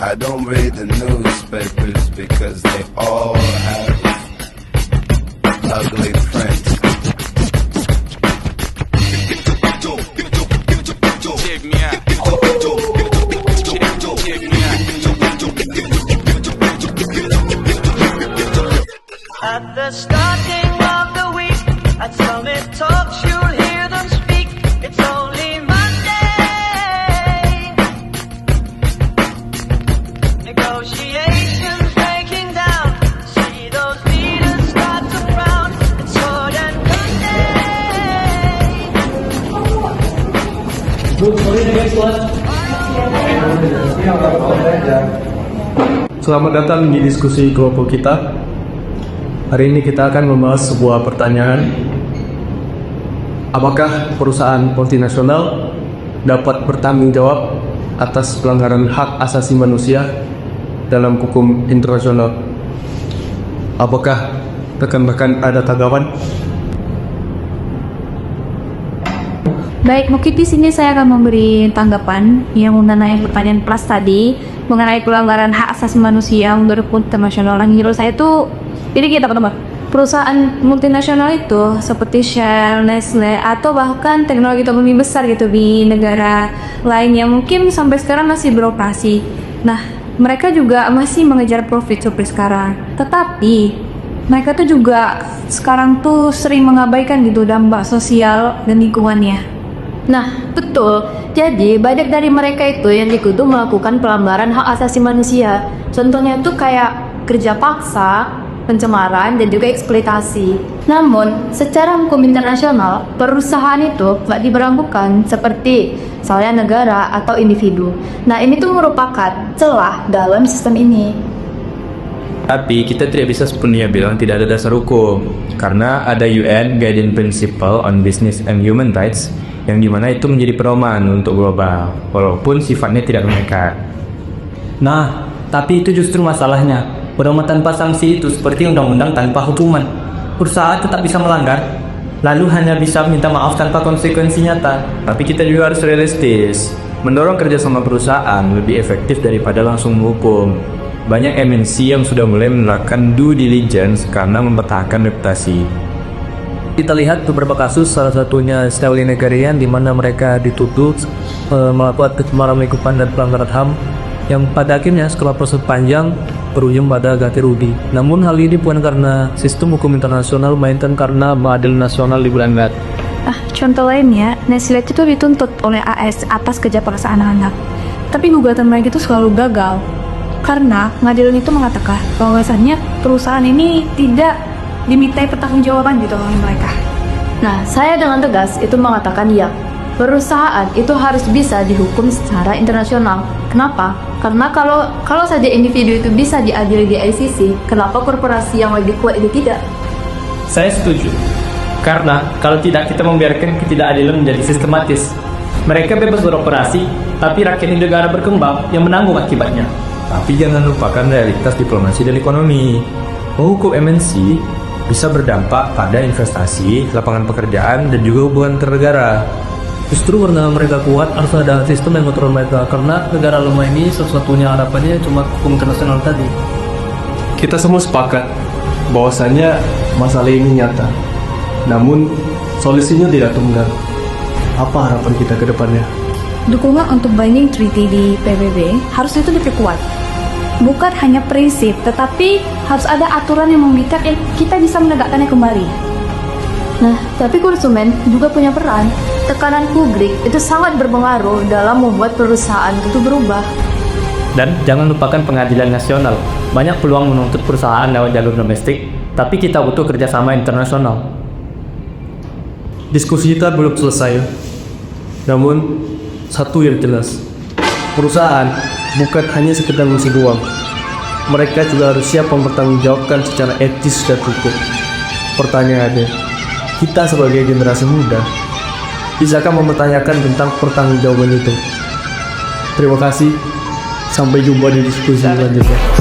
I don't read the newspapers because they all have ugly prints. Check me out. Check me out. At the starting of the week, at Summit Talks, you'll hear them speak. It's only Monday. Negotiations breaking down. See those leaders start to frown. It's sword and Selamat datang di diskusi kelompok kita. Hari ini kita akan membahas sebuah pertanyaan. Apakah perusahaan multinasional dapat bertanggung jawab atas pelanggaran hak asasi manusia dalam hukum internasional? Apakah rekan-rekan ada tanggapan? Baik, mungkin di sini saya akan memberi tanggapan yang mengenai pertanyaan plus tadi mengenai pelanggaran hak asasi manusia menurut hukum internasional. Menurut saya itu, ini kita pertama, perusahaan multinasional itu seperti Shell, Nestle, atau bahkan teknologi teknologi besar gitu di negara lain yang mungkin sampai sekarang masih beroperasi. Nah, mereka juga masih mengejar profit seperti sekarang. Tetapi mereka tuh juga sekarang tuh sering mengabaikan gitu dampak sosial dan lingkungannya. Nah, betul. Jadi, banyak dari mereka itu yang dituduh melakukan pelanggaran hak asasi manusia. Contohnya itu kayak kerja paksa, pencemaran, dan juga eksploitasi. Namun, secara hukum internasional, perusahaan itu tidak diberlakukan seperti misalnya negara atau individu. Nah, ini tuh merupakan celah dalam sistem ini. Tapi kita tidak bisa sepenuhnya bilang tidak ada dasar hukum, karena ada UN Guiding Principle on Business and Human Rights yang dimana itu menjadi pedoman untuk global, walaupun sifatnya tidak mengikat. Nah, tapi itu justru masalahnya. Pedoman tanpa sanksi itu seperti undang-undang tanpa hukuman. Perusahaan tetap bisa melanggar, lalu hanya bisa minta maaf tanpa konsekuensi nyata. Tapi kita juga harus realistis. Mendorong kerjasama perusahaan lebih efektif daripada langsung menghukum. Banyak MNC yang sudah mulai menerapkan due diligence karena mempertahankan reputasi. Kita lihat beberapa kasus, salah satunya Stanley Negarian, di mana mereka dituduh melakukan pencemaran lingkungan dan pelanggaran HAM yang pada akhirnya setelah proses panjang berujung pada ganti rugi. Namun hal ini bukan karena sistem hukum internasional, melainkan karena pengadilan nasional di Belanda. Contoh lainnya, Nestle itu dituntut oleh AS atas kerja paksa anak-anak. Tapi gugatan mereka itu selalu gagal karena pengadilan itu mengatakan bahwasannya perusahaan ini tidak dimintai pertanggungjawaban gitu oleh mereka. Nah, saya dengan tegas itu mengatakan ya, perusahaan itu harus bisa dihukum secara internasional. Kenapa? Karena kalau saja individu itu bisa diadili di ICC, kenapa korporasi yang lebih kuat itu tidak? Saya setuju. Karena kalau tidak, kita membiarkan ketidakadilan menjadi sistematis. Mereka bebas beroperasi, tapi rakyat di negara berkembang yang menanggung akibatnya. Tapi jangan lupakan realitas diplomasi dan ekonomi. Menghukum MNC bisa berdampak pada investasi, lapangan pekerjaan, dan juga hubungan antar negara. Justru karena mereka kuat, harus ada sistem yang kontrol mereka. Karena negara lemah ini satu-satunya harapannya cuma hukum internasional tadi. Kita semua sepakat bahwasannya masalah ini nyata. Namun solusinya tidak tunggal. Apa harapan kita ke depannya? Dukungan untuk binding treaty di PBB harusnya itu diperkuat. Bukan hanya prinsip, tetapi harus ada aturan yang mengikat kita bisa menegakkannya kembali. Nah, tapi konsumen juga punya peran. Tekanan publik itu sangat berpengaruh dalam membuat perusahaan itu berubah. Dan jangan lupakan pengadilan nasional. Banyak peluang menuntut perusahaan lewat jalur domestik, tapi kita butuh kerjasama internasional. Diskusi kita belum selesai. Namun, satu yang jelas, perusahaan bukan hanya sekedar mengisi uang. Mereka juga harus siap mempertanggungjawabkan secara etis dan hukum. Pertanyaannya, kita sebagai generasi muda, bisakah mempertanyakan tentang pertanggungjawaban itu? Terima kasih. Sampai jumpa di diskusi selanjutnya.